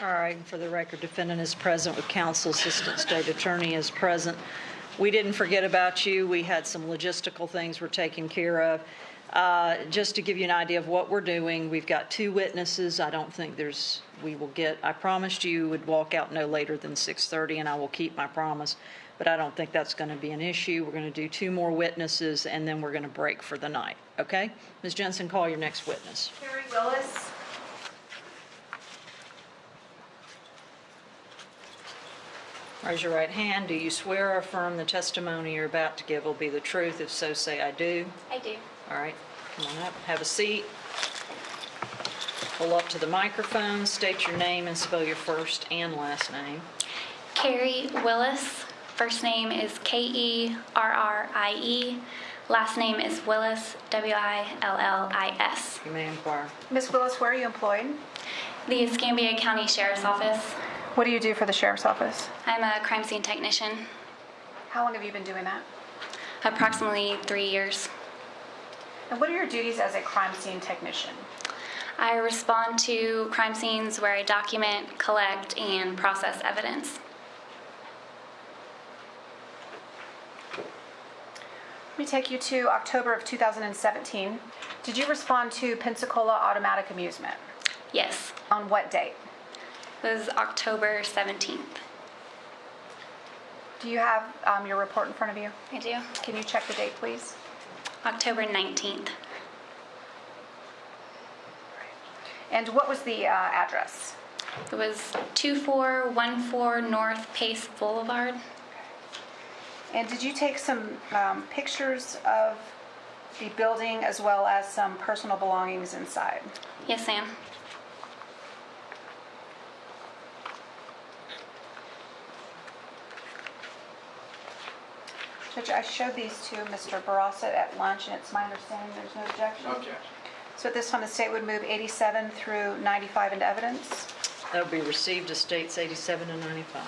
All right, for the record, defendant is present with counsel, assistant state attorney is present. We didn't forget about you. We had some logistical things we're taking care of. Just to give you an idea of what we're doing, we've got 2 witnesses. I don't think I promised you would walk out no later than 6:30, and I will keep my promise, but I don't think that's going to be an issue. We're going to do 2 more witnesses, and then we're going to break for the night, okay? Ms. Jensen, call your next witness. Kerrie Willis. Raise your right hand. Do you swear or affirm the testimony you're about to give will be the truth? If so, say I do. I do. All right, come on up, have a seat. Pull up to the microphone, state your name and spell your first and last name. Kerrie Willis. First name is Kerrie. Last name is Willis, Willis. You may inquire. Ms. Willis, where are you employed? The Escambia County Sheriff's Office. What do you do for the Sheriff's Office? I'm a crime scene technician. How long have you been doing that? Approximately 3 years. And what are your duties as a crime scene technician? I respond to crime scenes where I document, collect, and process evidence. Let me take you to October of 2017. Did you respond to Pensacola Automatic Amusement? Yes. On what date? It was October 17th. Do you have your report in front of you? I do. Can you check the date, please? October 19th. And what was the address? It was 2414 North Pace Boulevard. And did you take some pictures of the building as well as some personal belongings inside? Yes, ma'am. Judge, I showed these to Mr. Barossa at lunch, and it's my understanding there's no objection. No objection. So at this time, the state would move 87 through 95 into evidence. That will be received as states 87 and 95.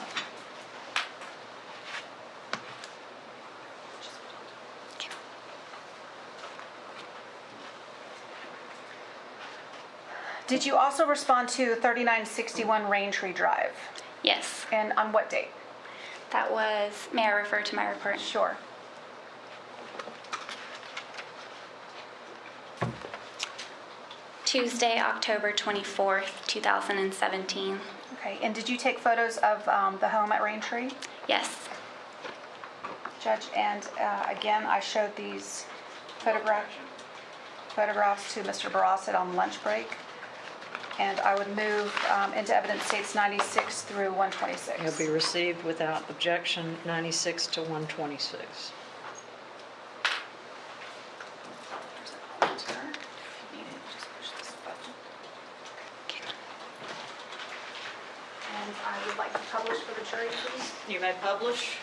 Did you also respond to 3961 Raintree Drive? Yes. And on what date? That was, may I refer to my report? Sure. Tuesday, October 24th, 2017. Okay, and did you take photos of the home at Raintree? Yes. Judge, and again, I showed these photographs to Mr. Barossa on lunch break. And I would move into evidence states 96 through 126. It'll be received without objection, 96 to 126. And I would like to publish for the jury, please. You may publish.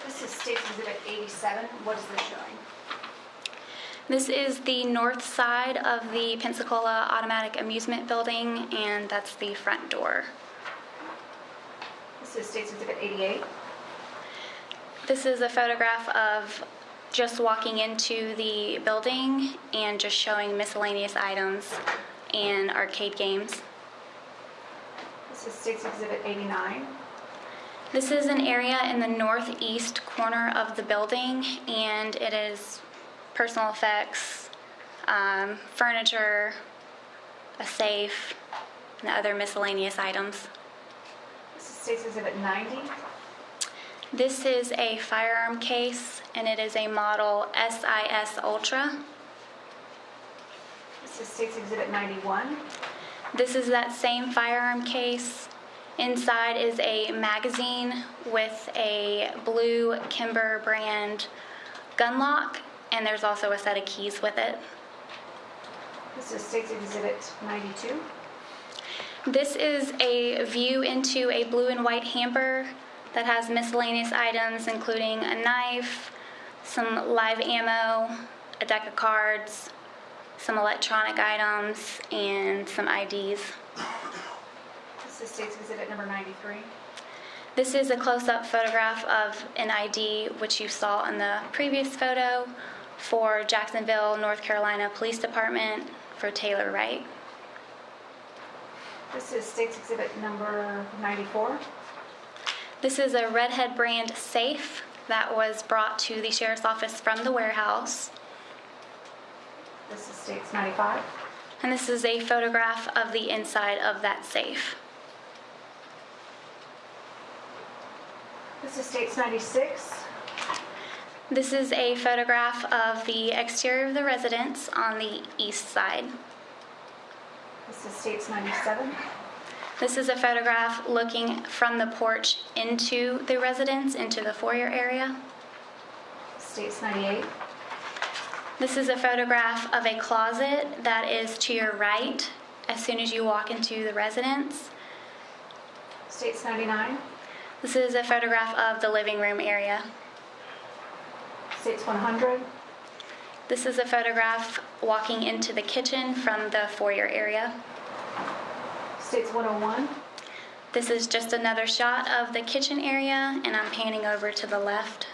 This is State's Exhibit 87. What is this showing? This is the north side of the Pensacola Automatic Amusement Building, and that's the front door. This is State's Exhibit 88. This is a photograph of just walking into the building and just showing miscellaneous items and arcade games. This is State's Exhibit 89. This is an area in the northeast corner of the building, and it is personal effects, furniture, a safe, and other miscellaneous items. This is State's Exhibit 90. This is a firearm case, and it is a model SIS Ultra. This is State's Exhibit 91. This is that same firearm case. Inside is a magazine with a blue Kimber brand gun lock, and there's also a set of keys with it. This is State's Exhibit 92. This is a view into a blue and white hamper that has miscellaneous items including a knife, some live ammo, a deck of cards, some electronic items, and some IDs. This is State's Exhibit number 93. This is a close-up photograph of an ID, which you saw in the previous photo, for Jacksonville, North Carolina Police Department for Taylor Wright. This is State's Exhibit number 94. This is a Redhead brand safe that was brought to the Sheriff's Office from the warehouse. This is State's 95. And this is a photograph of the inside of that safe. This is State's 96. This is a photograph of the exterior of the residence on the east side. This is State's 97. This is a photograph looking from the porch into the residence, into the foyer area. State's 98. This is a photograph of a closet that is to your right as soon as you walk into the residence. State's 99. This is a photograph of the living room area. State's 100. This is a photograph walking into the kitchen from the foyer area. State's 101. This is just another shot of the kitchen area, and I'm panning over to the left.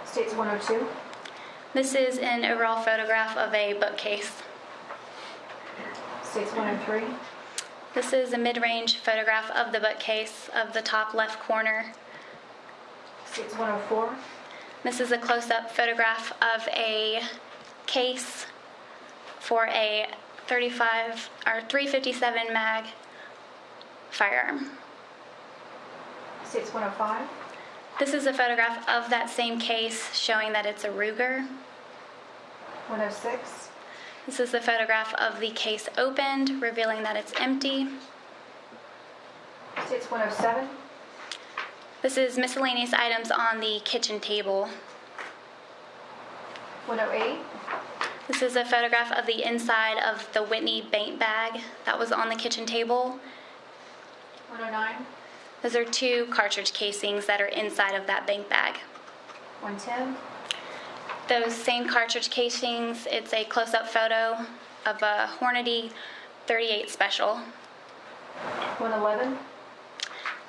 State's 102. This is an overall photograph of a bookcase. State's 103. This is a mid-range photograph of the bookcase of the top left corner. State's 104. This is a close-up photograph of a case for a 357 mag firearm. State's 105. This is a photograph of that same case showing that it's a Ruger. 106. This is a photograph of the case opened, revealing that it's empty. State's 107. This is miscellaneous items on the kitchen table. 108. This is a photograph of the inside of the Whitney paint bag that was on the kitchen table. 109. Those are 2 cartridge casings that are inside of that bank bag. 110. Those same cartridge casings, it's a close-up photo of a Hornady 38 Special. 111.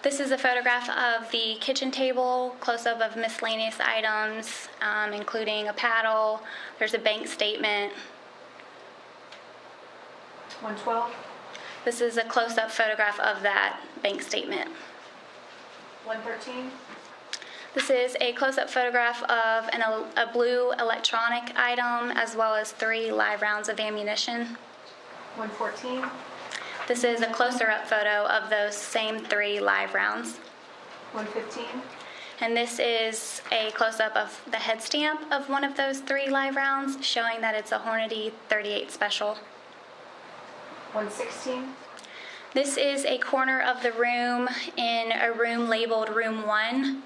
This is a photograph of the kitchen table, close-up of miscellaneous items, including a paddle. There's a bank statement. 112. This is a close-up photograph of that bank statement. 113. This is a close-up photograph of a blue electronic item, as well as 3 live rounds of ammunition. 114. This is a closer-up photo of those same 3 live rounds. 115. And this is a close-up of the head stamp of one of those 3 live rounds, showing that it's a Hornady 38 Special. 116. This is a corner of the room in a room labeled Room 1,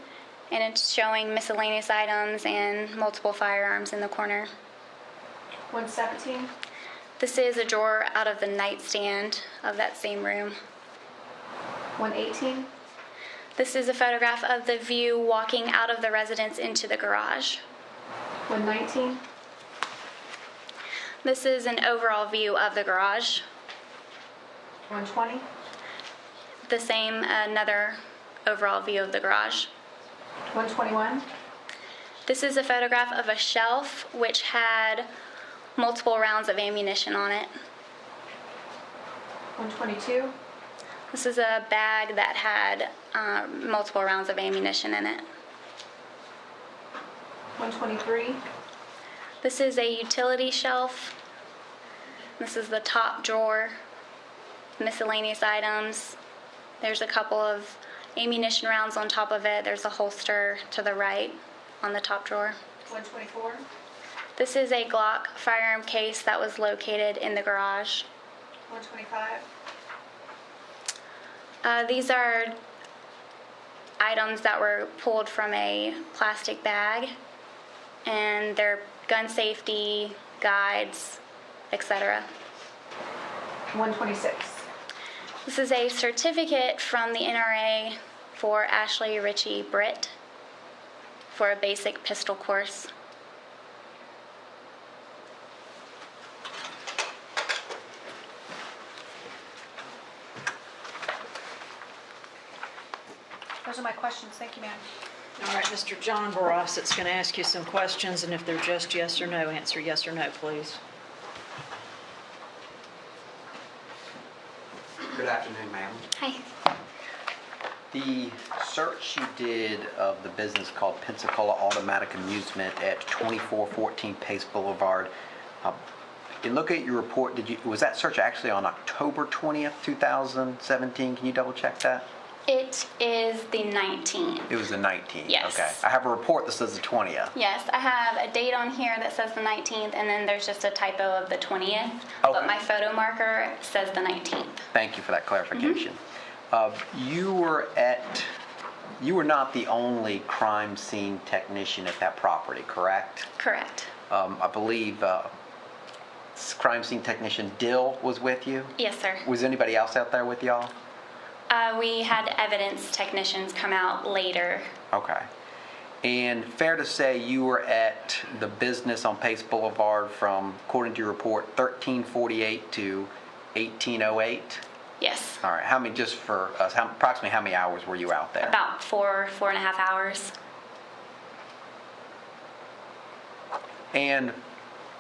and it's showing miscellaneous items and multiple firearms in the corner. 117. This is a drawer out of the nightstand of that same room. 118. This is a photograph of the view walking out of the residence into the garage. 119. This is an overall view of the garage. 120. The same, another overall view of the garage. 121. This is a photograph of a shelf which had multiple rounds of ammunition on it. 122. This is a bag that had multiple rounds of ammunition in it. 123. This is a utility shelf. This is the top drawer, miscellaneous items. There's a couple of ammunition rounds on top of it. There's a holster to the right on the top drawer. 124. This is a Glock firearm case that was located in the garage. 125. These are items that were pulled from a plastic bag, and they're gun safety guides, etc. 126. This is a certificate from the NRA for Ashley Ritchie Britt for a basic pistol course. Those are my questions. Thank you, ma'am. All right, Mr. John Barosset's going to ask you some questions, and if they're just yes or no, answer yes or no, please. Good afternoon, ma'am. Hi. The search you did of the business called Pensacola Automatic Amusement at 2414 Pace Boulevard, in looking at your report, was that search actually on October 20th, 2017? Can you double check that? It is the 19th. It was the 19th? Yes. Okay. I have a report that says the 20th. Yes, I have a date on here that says the 19th, and then there's just a typo of the 20th. Okay. But my photo marker says the 19th. Thank you for that clarification. You were not the only crime scene technician at that property, correct? Correct. I believe crime scene technician Dill was with you? Yes, sir. Was anybody else out there with y'all? We had evidence technicians come out later. Okay. And fair to say you were at the business on Pace Boulevard from, according to your report, 1348 to 1808? Yes. All right. How many, just for us, approximately how many hours were you out there? About 4.5 hours. And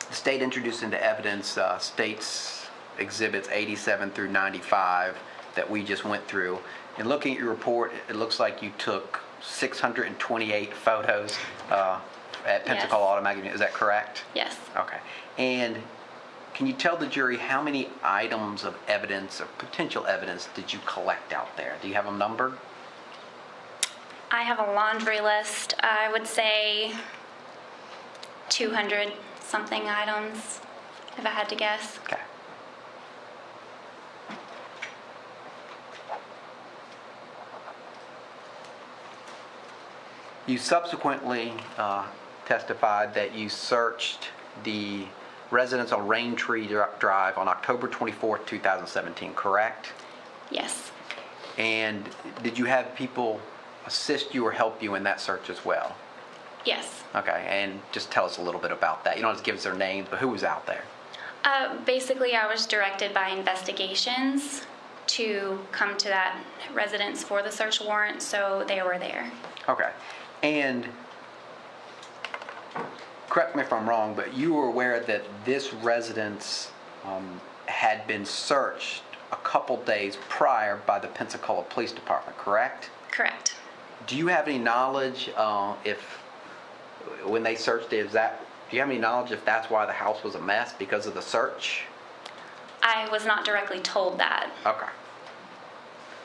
the state introduced into evidence states exhibits 87 through 95 that we just went through. And looking at your report, it looks like you took 628 photos at Pensacola Automatic. Is that correct? Yes. Okay. And can you tell the jury how many items of evidence or potential evidence did you collect out there? Do you have them numbered? I have a laundry list. I would say 200 something items, if I had to guess. Okay. You subsequently testified that you searched the residence on Raintree Drive on October 24th, 2017, correct? Yes. And did you have people assist you or help you in that search as well? Yes. Okay, and just tell us a little bit about that. You don't have to give us their names, but who was out there? Basically, I was directed by investigations to come to that residence for the search warrant, so they were there. Okay. And correct me if I'm wrong, but you were aware that this residence had been searched a couple days prior by the Pensacola Police Department, correct? Correct. Do you have any knowledge when they searched it, do you have any knowledge if that's why the house was a mess because of the search? I was not directly told that. Okay.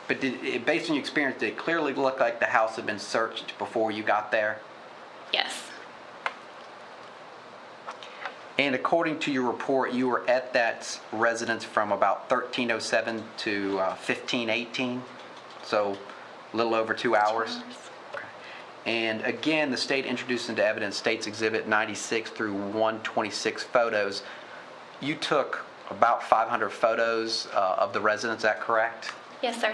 But based on your experience, did it clearly look like the house had been searched before you got there? Yes. And according to your report, you were at that residence from about 1307 to 1518, so a little over 2 hours. Okay. And again, the state introduced into evidence States Exhibit 96 through 126 photos. You took about 500 photos of the residence, is that correct? Yes, sir.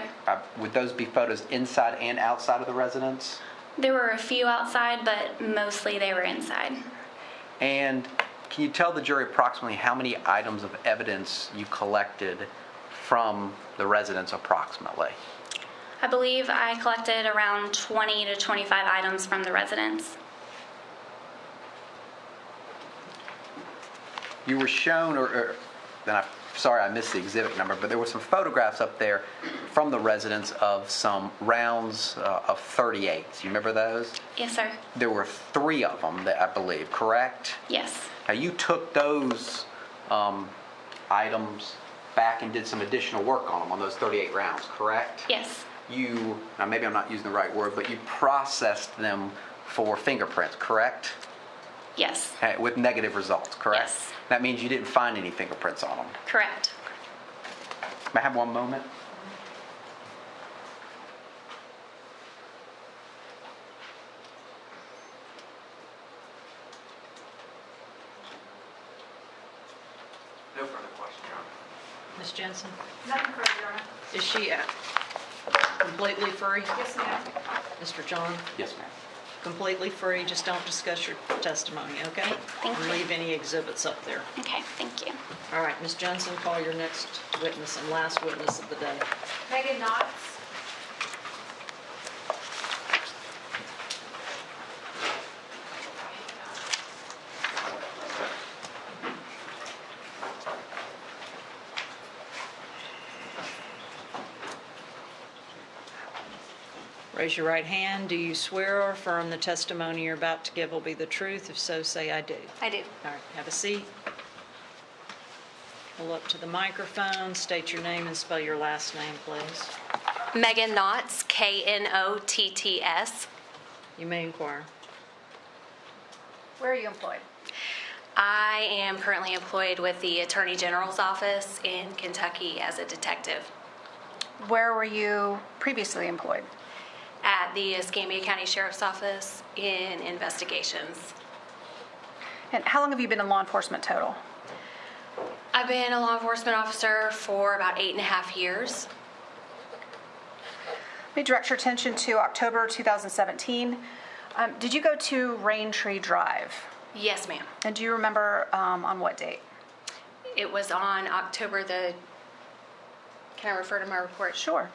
Would those be photos inside and outside of the residence? There were a few outside, but mostly they were inside. And can you tell the jury approximately how many items of evidence you collected from the residence approximately? I believe I collected around 20 to 25 items from the residence. You were shown, sorry I missed the exhibit number, but there were some photographs up there from the residence of some rounds of 38s. You remember those? Yes, sir. There were 3 of them, that I believe, correct? Yes. Now you took those items back and did some additional work on them, on those 38 rounds, correct? Yes. Now maybe I'm not using the right word, but you processed them for fingerprints, correct? Yes. With negative results, correct? Yes. That means you didn't find any fingerprints on them. Correct. May I have one moment? No further questions, Your Honor. Ms. Jensen, Nothing further, Your Honor. is she completely free? Yes, ma'am. Mr. John, Yes, ma'am. completely free, just don't discuss your testimony, okay? Thank And you. leave any exhibits up there. Okay, thank you. All right, Ms. Jensen, call your next witness and last witness of the day. Megan Knotts. Raise your right hand. Do you swear or affirm the testimony you're about to give will be the truth? If so, say I do. I do. All right, have a seat. Pull up to the microphone, state your name and spell your last name, please. Megan Knotts, Knotts. You may inquire. Where are you employed? I am currently employed with the Attorney General's office in Kentucky as a detective Where were you previously employed? at the Escambia County Sheriff's Office in investigations. And how long have you been in law enforcement total? I've been a law enforcement officer for about 8.5 years. Let me direct your attention to October 2017. Did you go to Raintree Drive? Yes, ma'am. And do you remember on what date? It was on October the, can I refer to my report? Sure.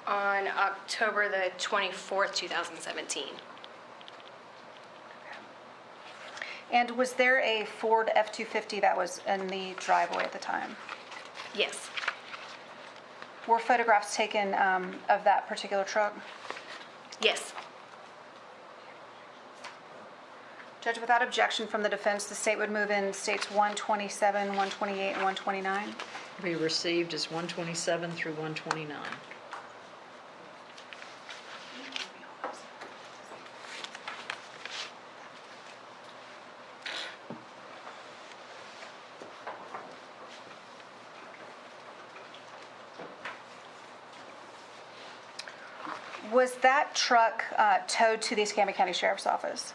On October the 24th, 2017. And was there a Ford F-250 that was in the driveway at the time? Yes. Were photographs taken of that particular truck? Yes. Judge, without objection from the defense, the state would move in states 127, 128, and 129. Be received as 127 through 129. Was that truck towed to the Escambia County Sheriff's Office?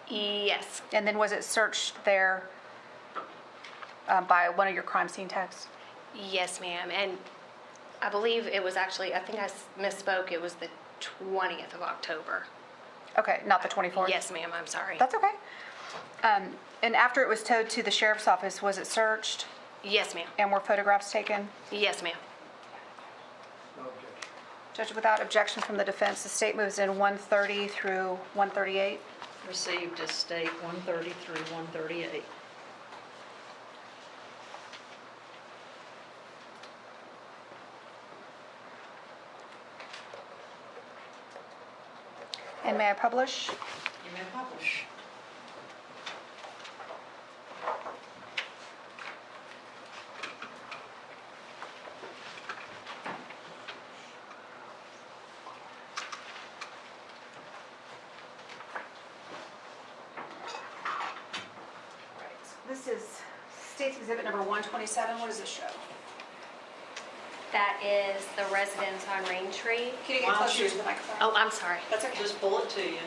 Yes. And then was it searched there by one of your crime scene techs? Yes, ma'am. And I believe it was actually, I think I misspoke, it was the 20th of October. Okay, not the 24th? Yes, ma'am, I'm sorry. That's okay. And after it was towed to the sheriff's office, was it searched Yes, ma'am. and were photographs taken? Yes, ma'am. Judge, without objection from the defense, the state moves in 130 through 138. Received as state 130 through 138. And may I publish? You may publish. This is State's Exhibit number 127. What does this show? That is the residence on Raintree. Can you get closer to the microphone? Oh, I'm sorry. That's okay. Just pull it to you.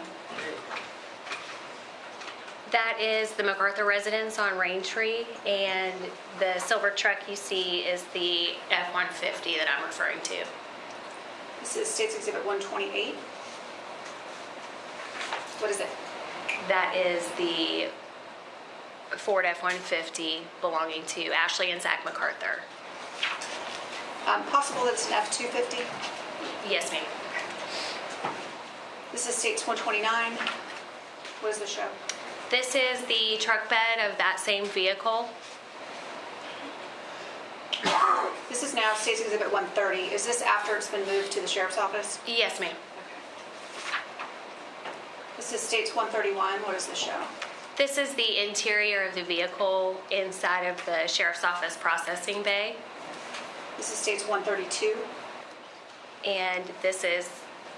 That is the McArthur residence on Raintree, and the silver truck you see is the F-150 that I'm referring to. This is State's Exhibit 128. What is it? That is the Ford F-150 belonging to Ashley and Zach McArthur. Possible that it's an F-250. Yes, ma'am. This is State's 129. What does this show? This is the truck bed of that same vehicle. This is now State's Exhibit 130. Is this after it's been moved to the sheriff's office? Yes, ma'am. This is State's 131. What does this show? This is the interior of the vehicle inside of the sheriff's office processing bay. This is State's 132. And this is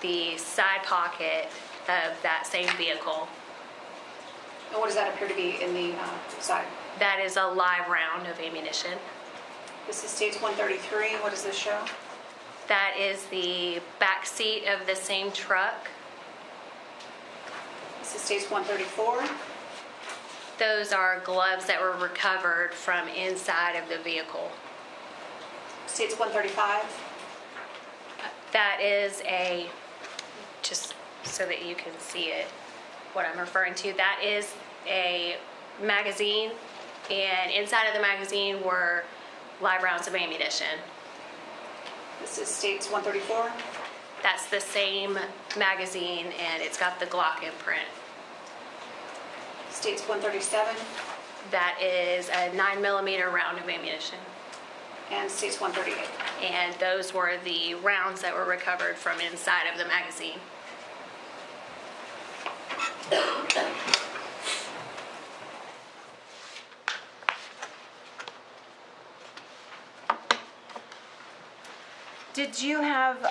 the side pocket of that same vehicle. And what does that appear to be in the side? That is a live round of ammunition. This is State's 133. What does this show? That is the back seat of the same truck. This is State's 134. Those are gloves that were recovered from inside of the vehicle. State's 135. That is a, just so that you can see it, what I'm referring to, that is a magazine, and inside of the magazine were live rounds of ammunition. This is State's 134. That's the same magazine, and it's got the Glock imprint. States 137 That is a 9mm round of ammunition. and states 138. And those were the rounds that were recovered from inside of the magazine. Did you have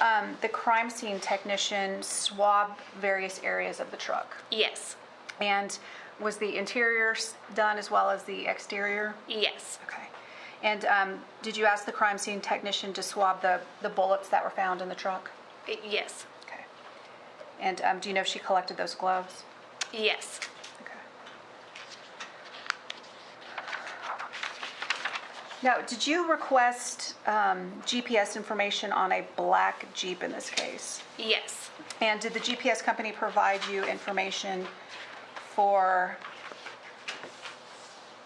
the crime scene technician swab various areas of the truck? Yes. And was the interior done as well as the exterior? Yes. Okay. And did you ask the crime scene technician to swab the bullets that were found in the truck? Yes. Okay. And do you know if she collected those gloves? Yes. Okay. Now, did you request GPS information on a black Jeep in this case? Yes. And did the GPS company provide you information for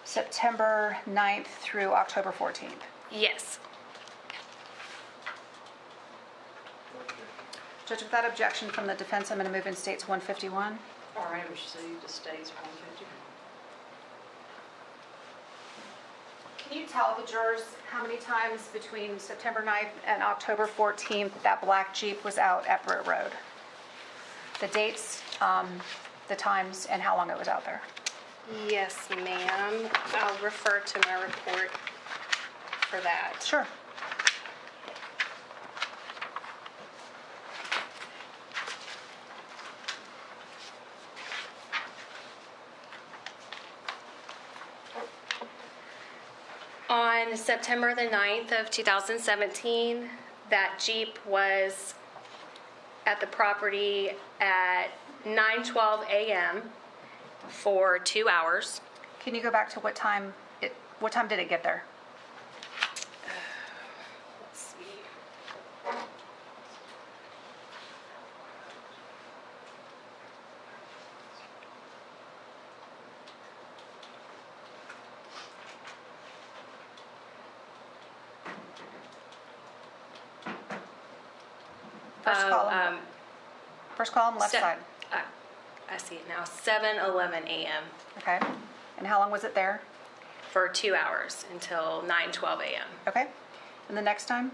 September 9th through October 14th? Yes. Judge, without objection from the defense, I'm going to move in States 151. All right, received to States 150. Can you tell the jurors how many times between September 9th and October 14th that black Jeep was out at Britt Road? The dates, the times, and how long it was out there? Yes, ma'am. I'll refer to my report for that. Sure. On September the 9th of 2017, that Jeep was at the property at 9:12 a.m. for 2 hours. Can you go back to what time did it get there? Let's see. First column. First column, left se- side. I see it now. 7:11 a.m. Okay. And how long was it there? for 2 hours until 9:12 a.m. Okay. And the next time?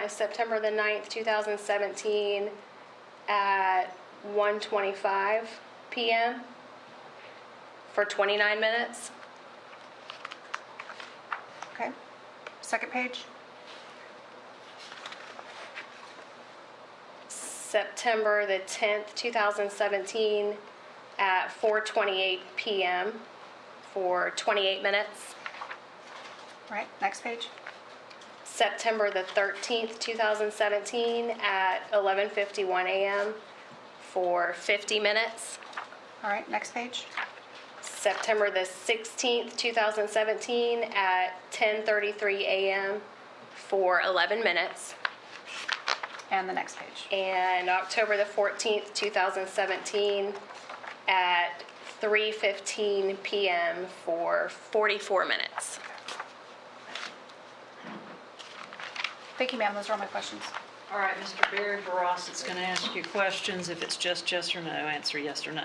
September the 9th, 2017 at 1:25 p.m. for 29 minutes. Okay. Second page? September the 10th, 2017 at 4:28 p.m. for 28 minutes. Right. Next page? September the 13th, 2017 at 11:51 a.m. for 50 minutes. All right. Next page? September the 16th, 2017 at 10:33 a.m. for 11 minutes. And the next page? And October the 14th, 2017 at 3:15 p.m. for 44 minutes. Thank you, ma'am. Those are all my questions. All right, Mr. Barry Barros is going to ask you questions. If it's just yes or no, answer yes or no.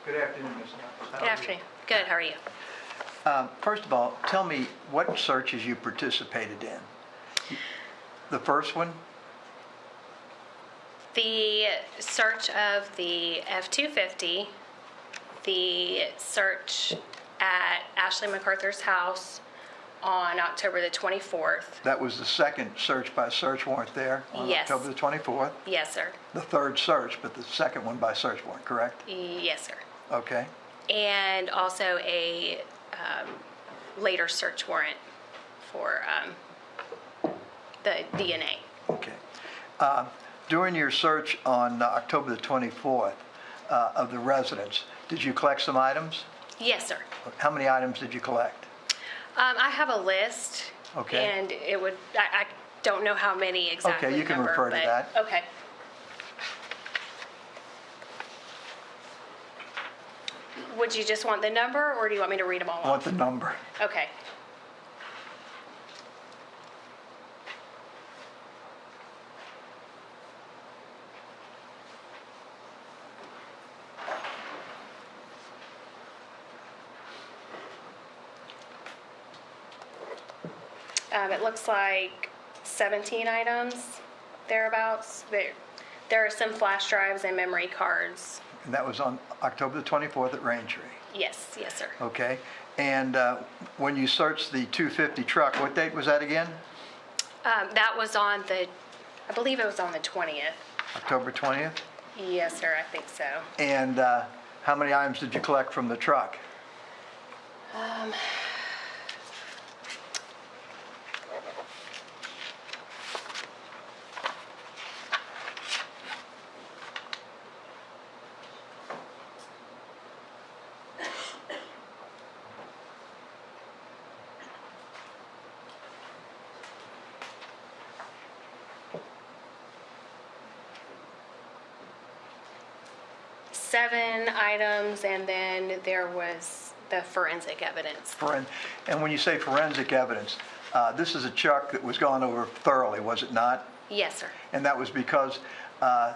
Good afternoon, Ms. Knuckles. How Good are afternoon. Good, how are you? First of all, tell me what searches you participated in. The first one? The search of the F-250, the search at Ashley McArthur's house on October the 24th. That was the second search by search warrant there on Yes. October the 24th. Yes, sir. The third search, but the second one by search warrant, correct? Yes, sir. Okay. And also a later search warrant for the DNA. Okay. During your search on October the 24th of the residence, did you collect some items? Yes, sir. How many items did you collect? I have a list. Okay. And it would, I don't know how many exactly. Okay, you can refer to that. Okay. Would you just want the number, or do you want me to read them all I want off? the number. Okay. It looks like 17 items, thereabouts. There are some flash drives and memory cards. And that was on October the 24th at Raintree. Yes, yes, sir. Okay. And when you searched the 250 truck, what date was that again? That was on the, I believe it was on the 20th. October 20th? Yes, sir, I think so. And how many items did you collect from the truck? Seven items, and then there was the forensic evidence. And when you say forensic evidence, this is a truck that was gone over thoroughly, was it not? Yes, sir. And that was because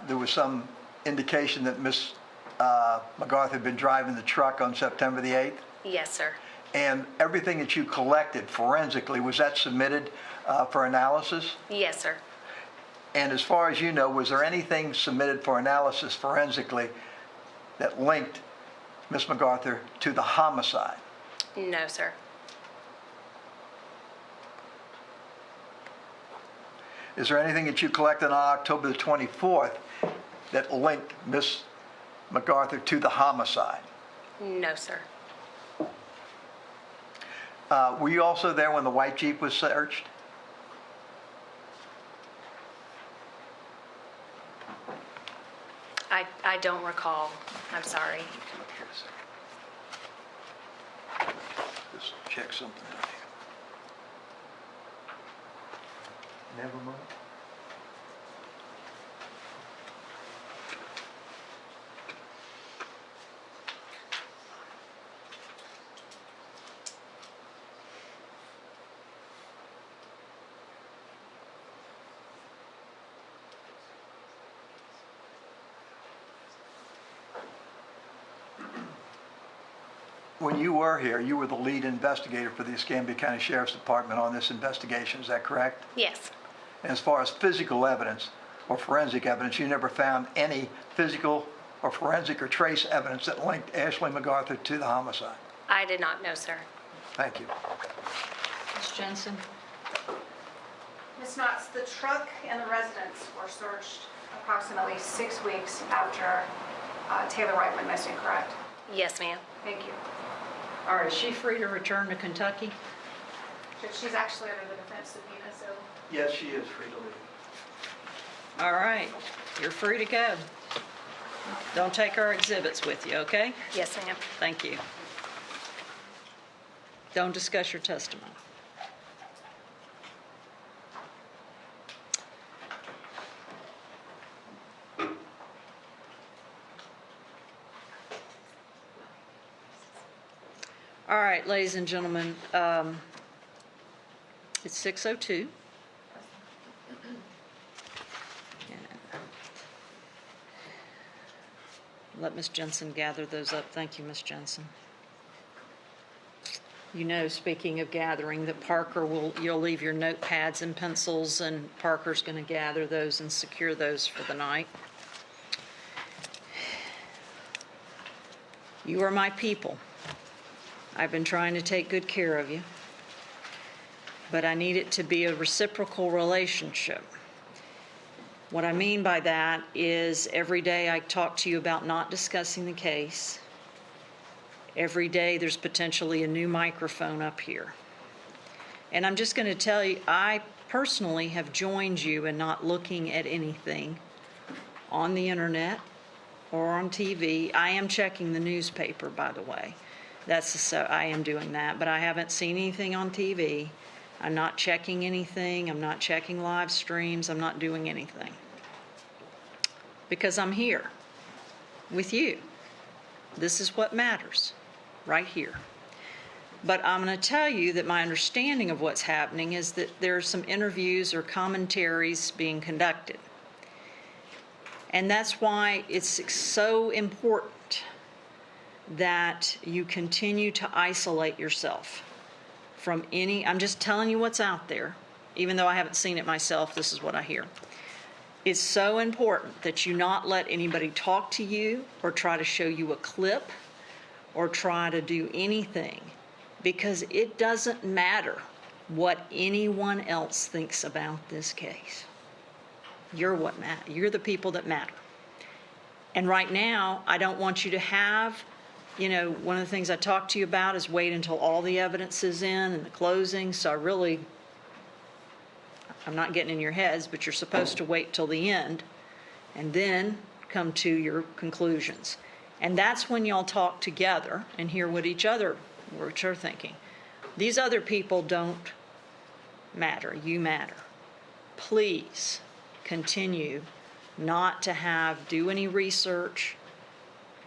there was some indication that Miss McArthur had been driving the truck on September the 8th? Yes, sir. And everything that you collected forensically, was that submitted for analysis? Yes, sir. And as far as you know, was there anything submitted for analysis forensically that linked Miss McArthur to the homicide? No, sir. Is there anything that you collected on October the 24th that linked Miss McArthur to the homicide? No, sir. Were you also there when the white Jeep was searched? I don't recall. I'm sorry. Come up here a second. Just check something out here. Never mind. When you were here, you were the lead investigator for the Escambia County Sheriff's Department on this investigation, is that correct? Yes. And as far as physical evidence or forensic evidence, you never found any physical or forensic or trace evidence that linked Ashley McArthur to the homicide? I did not know, sir. Thank you. Ms. Jensen? Ms. Knotts, the truck and the residence were searched approximately 6 weeks after Taylor Wright went missing, correct? Yes, ma'am. Thank you. All right, is she free to return to Kentucky? She's actually under the defense subpoena, so Yes, she is free to leave. All right, you're free to go. Don't take our exhibits with you, okay? Yes, ma'am. Thank you. Don't discuss your testimony. All right, ladies and gentlemen, it's 6:02. Let Ms. Jensen gather those up. Thank you, Ms. Jensen. You know, speaking of gathering, that you'll leave your notepads and pencils, and Parker's going to gather those and secure those for the night. You are my people. I've been trying to take good care of you, but I need it to be a reciprocal relationship. What I mean by that is every day I talk to you about not discussing the case. Every day there's potentially a new microphone up here. And I'm just going to tell you, I personally have joined you in not looking at anything on the internet or on TV. I am checking the newspaper, by the way. So I am doing that, but I haven't seen anything on TV. I'm not checking anything. I'm not checking live streams. I'm not doing anything. Because I'm here with you. This is what matters, right here. But I'm going to tell you that my understanding of what's happening is that there are some interviews or commentaries being conducted. And that's why it's so important that you continue to isolate yourself from any, I'm just telling you what's out there. Even though I haven't seen it myself, this is what I hear. It's so important that you not let anybody talk to you or try to show you a clip or try to do anything, because it doesn't matter what anyone else thinks about this case. You're what matters. You're the people that matter. And right now, I don't want you to have, one of the things I talked to you about is wait until all the evidence is in and the closing. So I'm not getting in your heads, but you're supposed to wait till the end and then come to your conclusions. And that's when y'all talk together and hear what each other are thinking. These other people don't matter. You matter. Please continue not to do any research,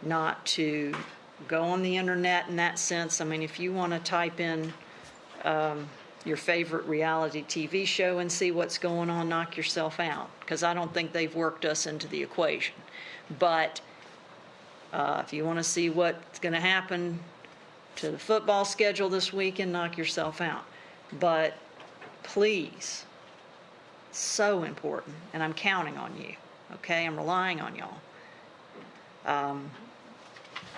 not to go on the internet in that sense. I mean, if you want to type in your favorite reality TV show and see what's going on, knock yourself out, because I don't think they've worked us into the equation. But if you want to see what's going to happen to the football schedule this weekend, knock yourself out. But please, so important, and I'm counting on you, okay? I'm relying on y'all.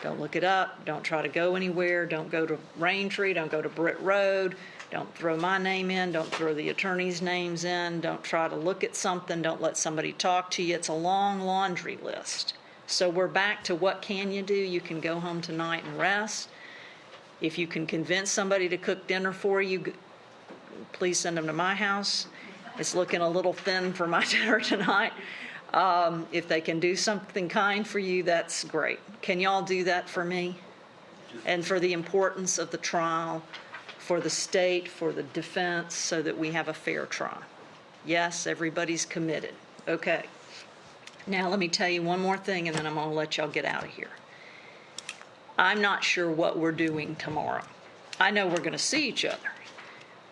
Don't look it up. Don't try to go anywhere. Don't go to Raintree. Don't go to Britt Road. Don't throw my name in. Don't throw the attorneys' names in. Don't try to look at something. Don't let somebody talk to you. It's a long laundry list. So we're back to what can you do? You can go home tonight and rest. If you can convince somebody to cook dinner for you, please send them to my house. It's looking a little thin for my dinner tonight. If they can do something kind for you, that's great. Can y'all do that for me? And for the importance of the trial, for the state, for the defense, so that we have a fair trial. Yes, everybody's committed. Okay. Now let me tell you one more thing, and then I'm going to let y'all get out of here. I'm not sure what we're doing tomorrow. I know we're going to see each other.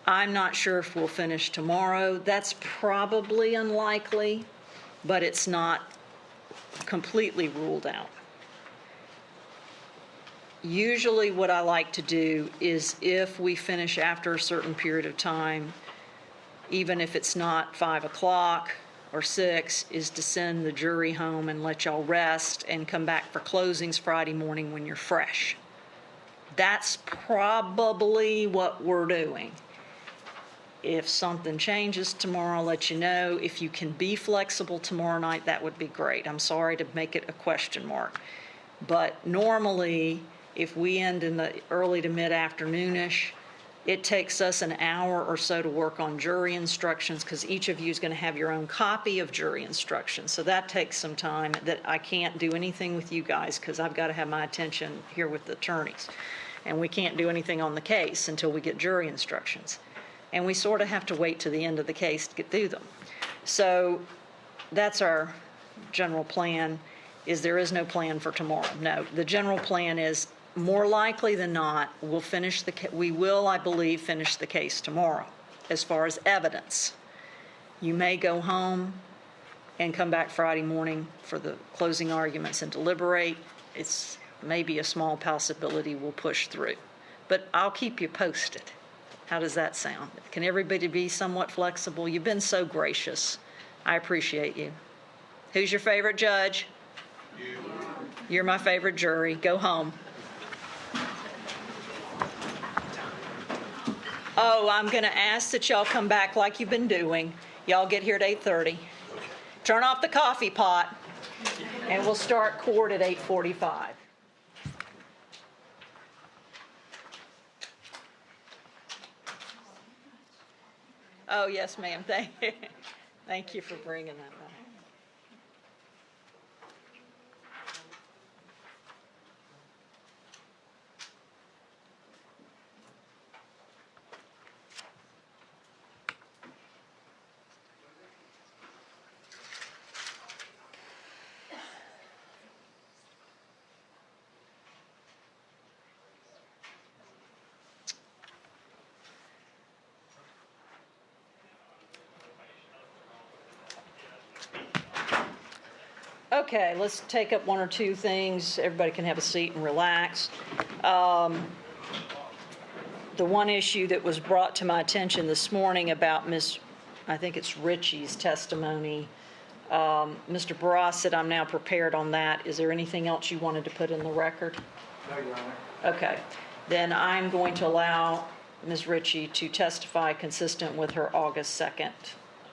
I'm not sure if we'll finish tomorrow. That's probably unlikely, but it's not completely ruled out. Usually what I like to do is, if we finish after a certain period of time, even if it's not 5 o'clock or 6, is to send the jury home and let y'all rest and come back for closings Friday morning when you're fresh. That's probably what we're doing. If something changes tomorrow, I'll let you know. If you can be flexible tomorrow night, that would be great. I'm sorry to make it a question mark. But normally, if we end in the early to mid-afternoonish, it takes us an hour or so to work on jury instructions, because each of you is going to have your own copy of jury instructions. So that takes some time that I can't do anything with you guys, because I've got to have my attention here with the attorneys. And we can't do anything on the case until we get jury instructions. And we sort of have to wait to the end of the case to get through them. So that's our general plan. There is no plan for tomorrow. No, the general plan is, more likely than not, we will, I believe, finish the case tomorrow as far as evidence. You may go home and come back Friday morning for the closing arguments and deliberate. It's maybe a small possibility we'll push through. But I'll keep you posted. How does that sound? Can everybody be somewhat flexible? You've been so gracious. I appreciate you. Who's your favorite judge? You. You're my favorite jury. Go home. Oh, I'm going to ask that y'all come back like you've been doing. Y'all get here at 8:30. Turn off the coffee pot, and we'll start court at 8:45. Oh, yes, ma'am. Thank you for bringing that up. Okay, let's take up one or two things. Everybody can have a seat and relax. The one issue that was brought to my attention this morning about I think it's Ritchie's testimony, Mr. Barossett, I'm now prepared on that. Is there anything else you wanted to put in the record? No, Your Honor. Okay, then I'm going to allow Ms. Ritchie to testify consistent with her August 2nd,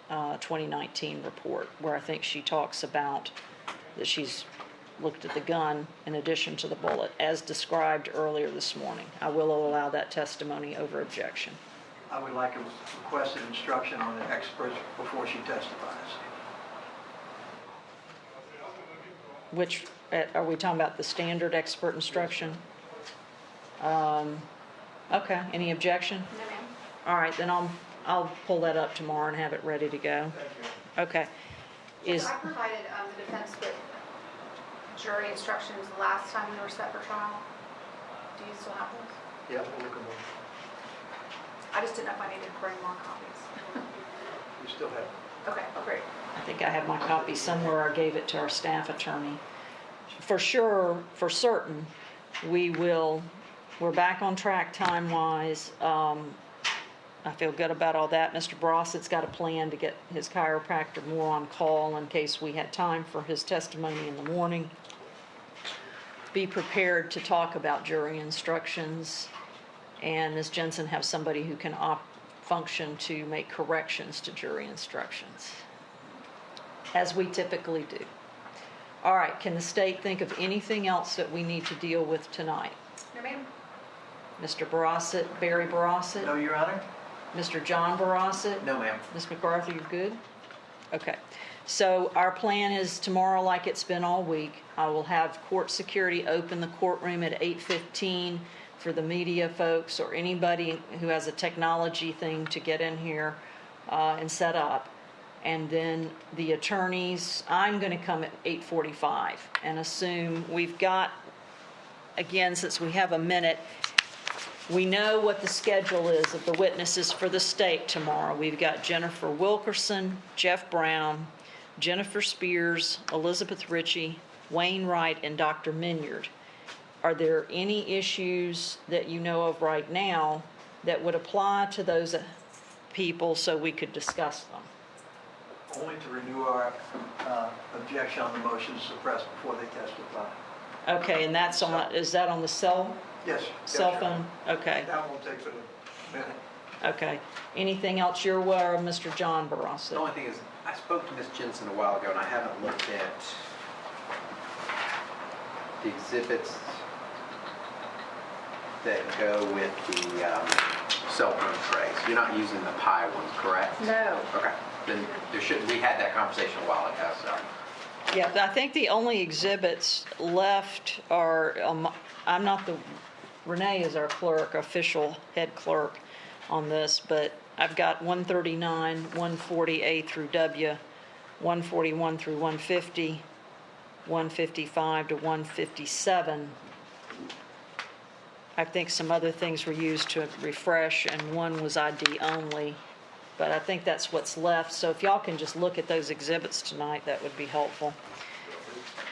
2019 report, where I think she talks about that she's looked at the gun in addition to the bullet, as described earlier this morning. I will allow that testimony over objection. I would like a requested instruction on the experts before she testifies. Which, are we talking about the standard expert instruction? Okay, any objection? No, ma'am. All right, then I'll pull that up tomorrow and have it ready to go. Okay. I provided the defense with jury instructions the last time we were set for trial. Do you still have those? Yeah, we'll look at them. I just didn't know if I needed to bring more copies. You still have them. Okay, great. I think I have my copy somewhere. I gave it to our staff attorney. For sure, for certain, we're back on track time-wise. I feel good about all that. Mr. Barossett's got a plan to get his chiropractor more on call in case we had time for his testimony in the morning. Be prepared to talk about jury instructions, and Ms. Jensen have somebody who can function to make corrections to jury instructions, as we typically do. All right, can the state think of anything else that we need to deal with tonight? No, ma'am. Mr. Barossett, Barry Barossett? No, Your Honor? Mr. John Barossett? No, ma'am. Ms. McArthur, you good? Okay. So our plan is tomorrow, like it's been all week, I will have court security open the courtroom at 8:15 for the media folks or anybody who has a technology thing to get in here and set up. And then the attorneys, I'm going to come at 8:45 and assume we've got, again, since we have a minute, we know what the schedule is of the witnesses for the state tomorrow. We've got Jennifer Wilkerson, Jeff Brown, Jennifer Spears, Elizabeth Ritchie, Wayne Wright, and Dr. Minyard. Are there any issues that you know of right now that would apply to those people so we could discuss them? Only to renew our objection on the motion to suppress before they testify. Okay, and that's on, is that on the cell Yes. cell yes, Your Honor. phone? Okay, That won't take but a minute. okay. Anything else you're aware of, Mr. John The Barossett? only thing is, I spoke to Ms. Jensen a while ago, and I haven't looked at the exhibits that go with the cell phone trays. You're not using the Pi ones, correct? No. Okay, then we had that conversation a while ago, so. Yeah, I think the only exhibits left are, I'm not Renee is our clerk, official head clerk on this, but I've got 139, 140A through W, 141 through 150, 155 to 157. I think some other things were used to refresh, and one was ID only. But I think that's what's left. So if y'all can just look at those exhibits tonight, that would be helpful.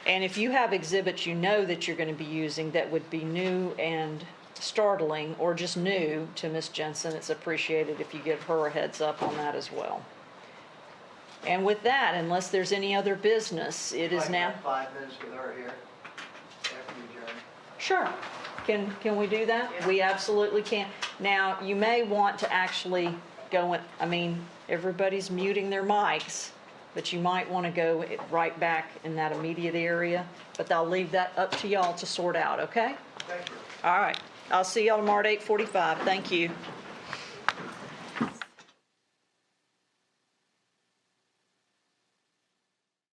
And if you have exhibits you know that you're going to be using that would be new and startling or just new to Ms. Jensen, it's appreciated if you give her a heads up on that as well. And with that, unless there's any other business, it is now... 5 minutes with her here after you adjourn. Sure. Can we do that? Yeah. We absolutely can. Now, you may want to actually go in, I mean, everybody's muting their mics, but you might want to go right back in that immediate area. But I'll leave that up to y'all to sort out, okay? Thank you. All right. I'll see y'all tomorrow at 8:45. Thank you.